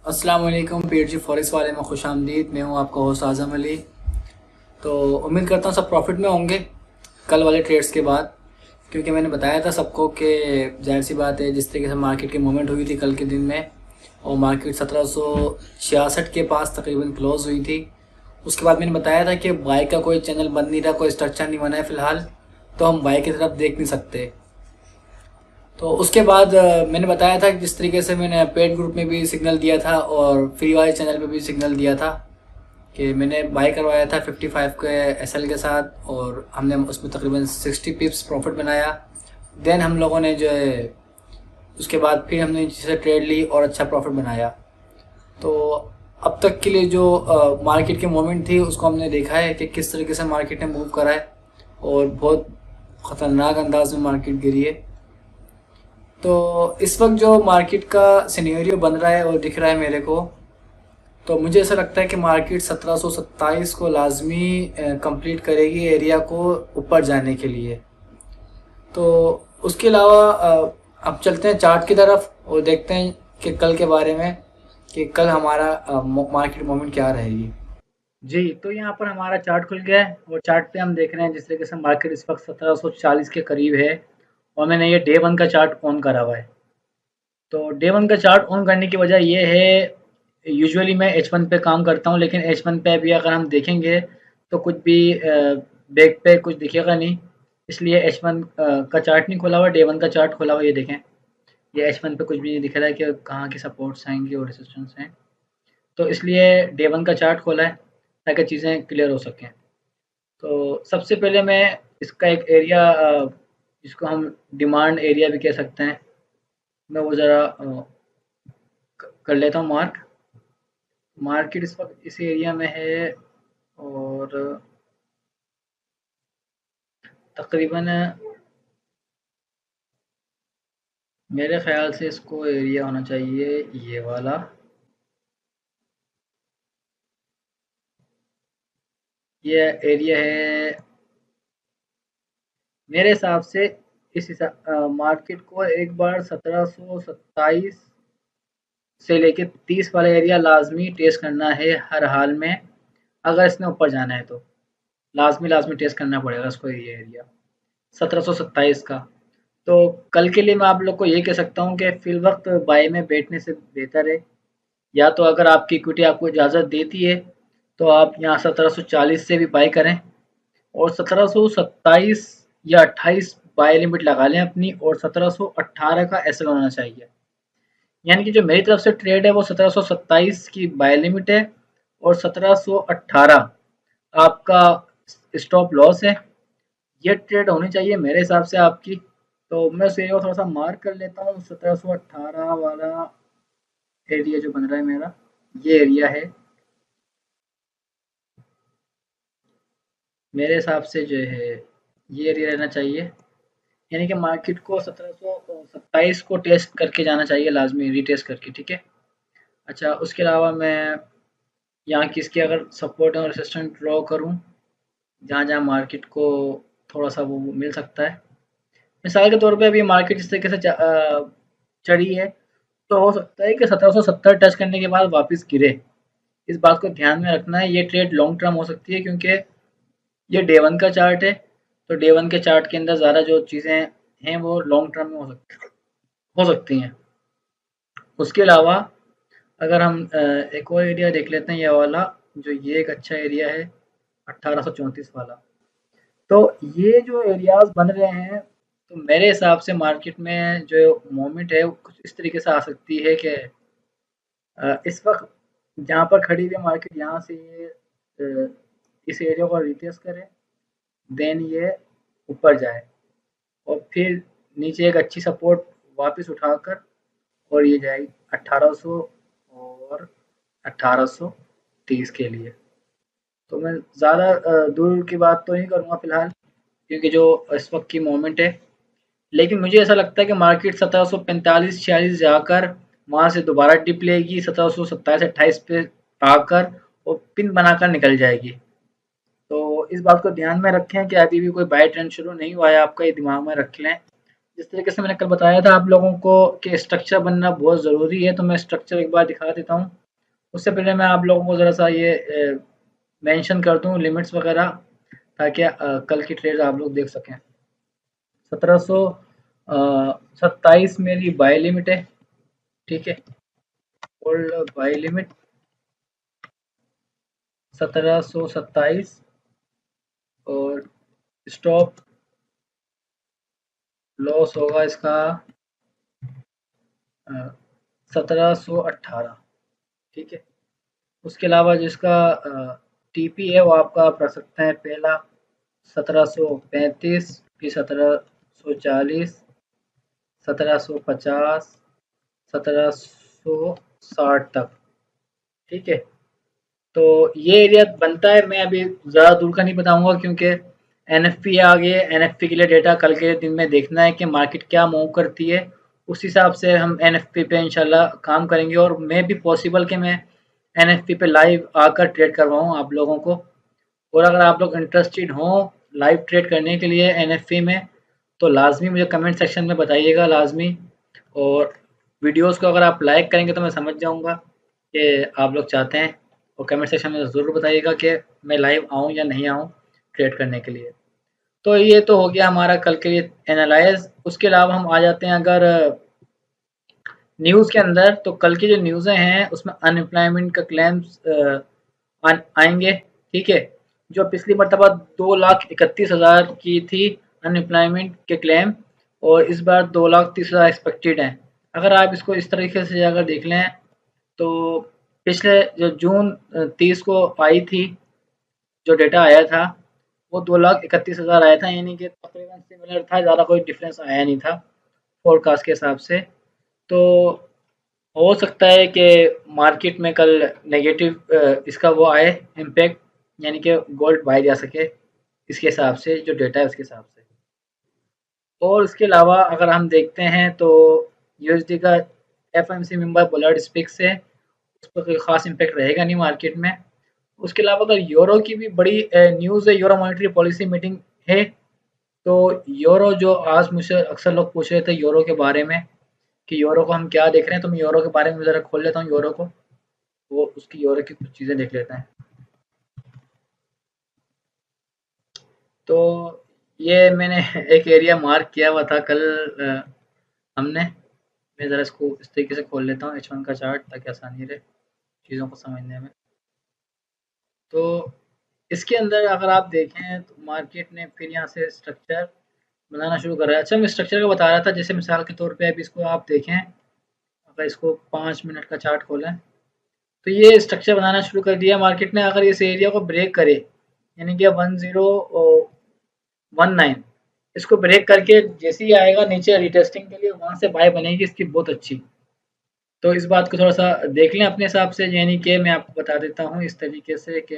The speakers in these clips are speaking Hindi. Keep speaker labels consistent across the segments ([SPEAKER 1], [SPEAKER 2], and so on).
[SPEAKER 1] अस्सलाम वालेकुम PHG फॉरेक्स वाले में खुश आमदीद। मैं हूँ आपका होस्ट आज़म अली। तो उम्मीद करता हूँ सब प्रॉफिट में होंगे कल वाले ट्रेड्स के बाद, क्योंकि मैंने बताया था सबको कि जाहिर सी बात है जिस तरीके से मार्केट की मूवमेंट हुई थी कल के दिन में, और मार्केट 1766 के पास तकरीबन क्लोज हुई थी। उसके बाद मैंने बताया था कि बाई का कोई चैनल बन नहीं रहा, कोई स्ट्रक्चर नहीं बना है फ़िलहाल, तो हम बाई की तरफ देख नहीं सकते। तो उसके बाद मैंने बताया था कि जिस तरीके से मैंने पेड ग्रुप में भी सिग्नल दिया था और फ्री वाले चैनल पे भी सिग्नल दिया था कि मैंने बाई करवाया था 55 के एसएल के साथ, और हमने उसमें तकरीबन 60 पिप्स प्रॉफिट बनाया। देन हम लोगों ने जो है उसके बाद फिर हमने नीचे से ट्रेड ली और अच्छा प्रॉफिट बनाया। तो अब तक के लिए जो मार्केट की मूवमेंट थी उसको हमने देखा है कि किस तरीके से मार्केट ने मूव करा है, और बहुत ख़तरनाक अंदाज में मार्केट गिरी है। तो इस वक्त जो मार्केट का सिनेरियो बन रहा है और दिख रहा है मेरे को, तो मुझे ऐसा लगता है कि मार्केट 1727 को लाजमी कंप्लीट करेगी एरिया को ऊपर जाने के लिए। तो उसके अलावा अब चलते हैं चार्ट की तरफ और देखते हैं कि कल के बारे में, कि कल हमारा मार्केट मोमेंट क्या रहेगी। जी, तो यहाँ पर हमारा चार्ट खुल गया है और चार्ट पे हम देख रहे हैं जिस तरीके से मार्केट इस वक्त 1740 के करीब है, और मैंने ये डे वन का चार्ट ऑन करा हुआ है। तो डे वन का चार्ट ऑन करने की वजह ये है, यूजुअली मैं एच वन पे काम करता हूँ, लेकिन एच वन पे भी अगर हम देखेंगे तो कुछ भी बैक पे कुछ दिखेगा नहीं, इसलिए एच वन का चार्ट नहीं खोला हुआ, डे वन का चार्ट खोला हुआ। ये देखें, ये एच वन पे कुछ भी नहीं दिख रहा है कि कहाँ की सपोर्ट्स आएंगी और रेजिस्टेंस हैं, तो इसलिए डे वन का चार्ट खोला है ताकि चीज़ें क्लियर हो सकें। तो सबसे पहले मैं इसका एक एरिया, जिसको हम डिमांड एरिया भी कह सकते हैं, मैं वो ज़रा कर लेता हूँ मार्क। मार्केट इस वक्त इस एरिया में है, और तकरीबन मेरे ख़्याल से इसको एरिया होना चाहिए ये वाला। ये एरिया है मेरे हिसाब से। इस हिसाब मार्केट को एक बार 1727 से लेके 30 वाला एरिया लाजमी टेस्ट करना है हर हाल में, अगर इसने ऊपर जाना है तो लाजमी टेस्ट करना पड़ेगा इसको, ये एरिया 1727 का। तो कल के लिए मैं आप लोग को ये कह सकता हूँ कि फिल वक्त बाय में बैठने से बेहतर है, या तो अगर आपकी इक्विटी आपको इजाज़त देती है तो आप यहाँ 1740 से भी बाय करें, और 1727 या 28 बाय लिमिट लगा लें अपनी, और 1718 का एसएल होना चाहिए। यानी कि जो मेरी तरफ से ट्रेड है वो 1727 की बाय लिमिट है, और 1718 आपका स्टॉप लॉस है। ये ट्रेड होनी चाहिए मेरे हिसाब से आपकी। तो मैं उस एरिया को थोड़ा सा मार्क कर लेता हूँ, 1718 वाला एरिया जो बन रहा है मेरा, ये एरिया है मेरे हिसाब से जो है, ये एरिया रहना चाहिए। यानी कि मार्केट को 1727 को टेस्ट करके जाना चाहिए लाजमी, रीटेस्ट करके, ठीक है। अच्छा, उसके अलावा मैं यहाँ किसके अगर सपोर्ट और रेसिस्टेंट ड्रॉ करूँ, जहाँ जहाँ मार्केट को थोड़ा सा वो मिल सकता है। मिसाल के तौर पे अभी मार्केट जिस तरीके से चढ़ी है, तो हो सकता है कि 1770 टच करने के बाद वापस गिरे। इस बात को ध्यान में रखना है, ये ट्रेड लॉन्ग टर्म हो सकती है, क्योंकि ये डे वन का चार्ट है। तो डे वन के चार्ट के अंदर ज़्यादा जो चीज़ें हैं वो लॉन्ग टर्म में हो सकती हैं। उसके अलावा अगर हम एक और एरिया देख लेते हैं, ये वाला, जो ये एक अच्छा एरिया है 1834 वाला। तो ये जो एरियाज बन रहे हैं, तो मेरे हिसाब से मार्केट में जो मोमेंट है वो कुछ इस तरीके से आ सकती है कि इस वक्त जहाँ पर खड़ी हुई है मार्केट, यहाँ से ये इस एरिया को रिटेस्ट करे, देन ये ऊपर जाए, और फिर नीचे एक अच्छी सपोर्ट वापस उठाकर, और ये जाएगी 1800 और 1830 के लिए। तो मैं ज़्यादा दूर की बात तो नहीं करूँगा फ़िलहाल, क्योंकि जो इस वक्त की मोमेंट है। लेकिन मुझे ऐसा लगता है कि मार्केट 1745-46 जाकर वहाँ से दोबारा डिप लेगी, 1727-28 पे आकर और पिन बनाकर निकल जाएगी। तो इस बात को ध्यान में रखें कि अभी भी कोई बाय ट्रेंड शुरू नहीं हुआ है आपका, ये दिमाग में रख लें। जिस तरीके से मैंने कल बताया था आप लोगों को कि स्ट्रक्चर बनना बहुत ज़रूरी है, तो मैं स्ट्रक्चर एक बार दिखा देता हूँ। उससे पहले मैं आप लोगों को ज़रा-सा ये मेंशन कर दूँ लिमिट्स वगैरह, ताकि कल की ट्रेड आप लोग देख सकें। 1727 मेरी बाय लिमिट है, ठीक है। होल्ड बाय लिमिट 1727 और स्टॉप लॉस होगा इसका 1718, ठीक है। उसके अलावा जिसका टीपी है वो आपका आप रख सकते हैं पहला 1735, फिर 1740, 1750, 1760 तक, ठीक है। तो ये एरिया बनता है, मैं अभी ज़्यादा दूर का नहीं बताऊंगा क्योंकि एनएफपी आ गई है। एनएफपी के लिए डेटा कल के दिन में देखना है कि मार्केट क्या मूव करती है, उस हिसाब से हम एनएफपी पे इंशाल्लाह काम करेंगे। और मैं भी पॉसिबल कि मैं एनएफपी पे लाइव आकर ट्रेड करवाऊँ आप लोगों को। और अगर आप लोग इंटरेस्टेड हों लाइव ट्रेड करने के लिए एनएफपी में, तो लाजमी मुझे कमेंट सेक्शन में बताइएगा लाजमी। और वीडियोस को अगर आप लाइक करेंगे तो मैं समझ जाऊंगा कि आप लोग चाहते हैं। और कमेंट सेक्शन में ज़रूर बताइएगा कि मैं लाइव आऊँ या नहीं आऊँ ट्रेड करने के लिए। तो ये तो हो गया हमारा कल के लिए एनालाइज। उसके अलावा हम आ जाते हैं अगर न्यूज़ के अंदर, तो कल की जो न्यूज़ें हैं उसमें अनएम्प्लॉयमेंट का क्लेम्स आएंगे, ठीक है। जो पिछली मरतबा 2,31,000 की थी अनएम्प्लॉयमेंट के क्लेम, और इस बार 2,30,000 एक्सपेक्टेड हैं। अगर आप इसको इस तरीके से अगर देख लें तो पिछले जो जून 30 को आई थी, जो डेटा आया था वो 2,31,000 आया था, यानी कि तकरीबन सिमिलर था, ज़्यादा कोई डिफरेंस आया नहीं था फोरकास्ट के हिसाब से। तो हो सकता है कि मार्केट में कल नेगेटिव इसका वो आए इम्पैक्ट, यानी कि गोल्ड बाय जा सके इसके हिसाब से, जो डेटा है उसके हिसाब से। और उसके अलावा अगर हम देखते हैं तो यूएसडी का एफएमसी मेंबर बुलर्ड स्पिक्स है, उस पर कोई ख़ास इम्पैक्ट रहेगा नहीं मार्केट में। उसके अलावा अगर यूरो की भी बड़ी न्यूज़ है, यूरो मॉनेटरी पॉलिसी मीटिंग है। तो यूरो जो आज मुझसे अक्सर लोग पूछ रहे थे यूरो के बारे में कि यूरो को हम क्या देख रहे हैं, तो मैं यूरो के बारे में ज़रा खोल लेता हूँ यूरो को, वो उसकी यूरो की कुछ चीज़ें देख लेते हैं। तो ये मैंने एक एरिया मार्क किया हुआ था कल हमने। मैं ज़रा इसको इस तरीके से खोल लेता हूँ H1 का चार्ट, ताकि आसानी रहे चीज़ों को समझने में। तो इसके अंदर अगर आप देखें तो मार्केट ने फिर यहाँ से स्ट्रक्चर बनाना शुरू करा है। अच्छा, मैं स्ट्रक्चर का बता रहा था, जैसे मिसाल के तौर पे अब इसको आप देखें, अगर इसको 5 मिनट का चार्ट खोलें तो ये स्ट्रक्चर बनाना शुरू कर दिया मार्केट ने। अगर इस एरिया को ब्रेक करे, यानी कि 1019 इसको ब्रेक करके जैसे ही आएगा नीचे रिटेस्टिंग के लिए, वहां से बाय बनेगी इसकी बहुत अच्छी। तो इस बात को थोड़ा सा देख लें अपने हिसाब से, यानी कि मैं आपको बता देता हूँ इस तरीके से कि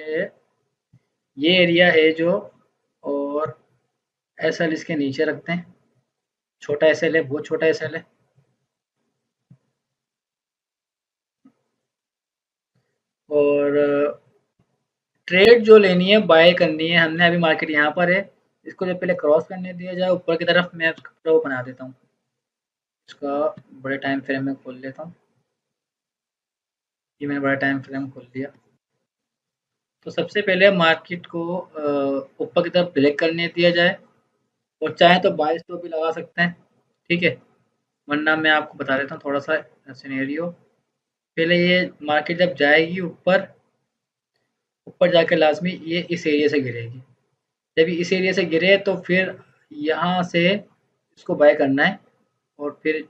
[SPEAKER 1] ये एरिया है जो, और एसएल इसके नीचे रखते हैं, छोटा एसएल है, बहुत छोटा एसएल है। और ट्रेड जो लेनी है बाय करनी है हमने, अभी मार्केट यहाँ पर है, इसको जब पहले क्रॉस करने दिया जाए ऊपर की तरफ, मैं उसका वो बना देता हूँ, इसका बड़े टाइम फ्रेम में खोल लेता हूँ। ये मैंने बड़ा टाइम फ्रेम खोल दिया। तो सबसे पहले मार्केट को ऊपर की तरफ ब्रेक करने दिया जाए, और चाहे तो बाय स्टॉप भी लगा सकते हैं, ठीक है। वरना मैं आपको बता देता हूँ थोड़ा सा सिनेरियो। पहले ये मार्केट जब जाएगी ऊपर, ऊपर जाके लाजमी ये इस एरिया से गिरेगी। जब ये इस एरिया से गिरे तो फिर यहाँ से इसको बाय करना है और फिर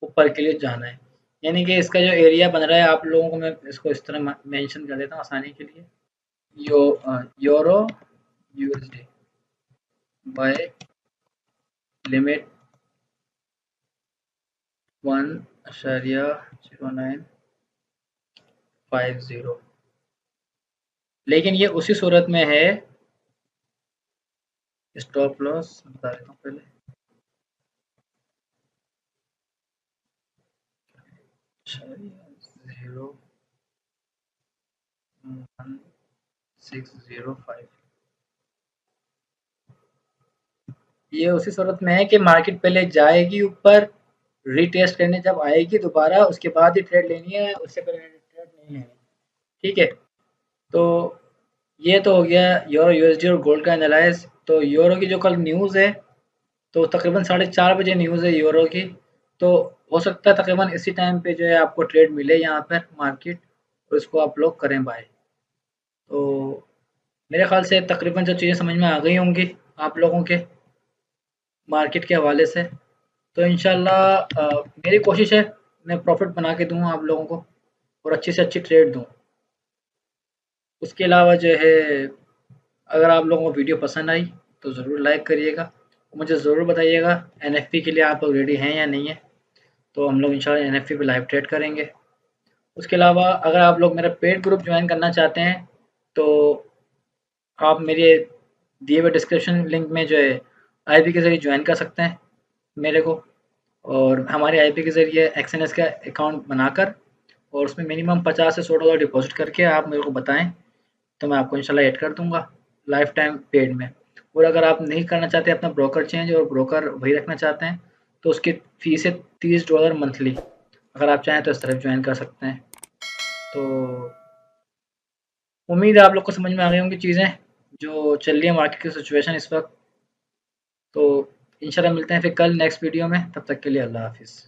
[SPEAKER 1] ऊपर के लिए जाना है। यानी कि इसका जो एरिया बन रहा है, आप लोगों को मैं इसको इस तरह मेंशन कर देता हूँ आसानी के लिए। यूरो यूएसडी बाय लिमिट 1.0950, लेकिन ये उसी सूरत में है, स्टॉप लॉस बता देता हूँ पहले, 0.1605। ये उसी सूरत में है कि मार्केट पहले जाएगी ऊपर, रीटेस्ट करने जब आएगी दोबारा, उसके बाद ही ट्रेड लेनी है, उससे पहले ट्रेड नहीं लेनी। ठीक है, तो ये तो हो गया यूरो यूएसडी और गोल्ड का एनालाइज। तो यूरो की जो कल न्यूज़ है, तो तकरीबन 4:30 बजे न्यूज़ है यूरो की। तो हो सकता है तकरीबन इसी टाइम पे जो है आपको ट्रेड मिले यहाँ पर मार्केट, और इसको आप लोग करें बाय। तो मेरे ख्याल से तकरीबन जो चीज़ें समझ में आ गई होंगी आप लोगों के मार्केट के हवाले से। तो इंशाल्लाह मेरी कोशिश है मैं प्रॉफिट बना के दूँ आप लोगों को और अच्छी से अच्छी ट्रेड दूँ। उसके अलावा जो है, अगर आप लोगों को वीडियो पसंद आई तो ज़रूर लाइक करिएगा। मुझे ज़रूर बताइएगा एनएफपी के लिए आप लोग रेडी हैं या नहीं है, तो हम लोग इंशाल्लाह एनएफपी पे लाइव ट्रेड करेंगे। उसके अलावा अगर आप लोग मेरा पेड ग्रुप ज्वाइन करना चाहते हैं, तो आप मेरे दिए हुए डिस्क्रिप्शन लिंक में जो है आईपी के ज़रिए ज्वाइन कर सकते हैं मेरे को। और हमारे आईपी के ज़रिए एक्सएनएस का अकाउंट बनाकर, और उसमें मिनिमम 50 से $100 डिपॉजिट करके आप मेरे को बताएं, तो मैं आपको इंशाल्लाह ऐड कर दूंगा लाइफ टाइम पेड में। और अगर आप नहीं करना चाहते अपना ब्रोकर चेंज और ब्रोकर वही रखना चाहते हैं, तो उसकी फ़ीस है $30 मंथली। अगर आप चाहें तो इस तरफ ज्वाइन कर सकते हैं। तो उम्मीद है आप लोग को समझ में आ गई होंगी चीज़ें जो चल रही है मार्केट की सिचुएशन इस वक्त। तो इंशाल्लाह मिलते हैं फिर कल नेक्स्ट वीडियो में, तब तक के लिए अल्लाह हाफिज़।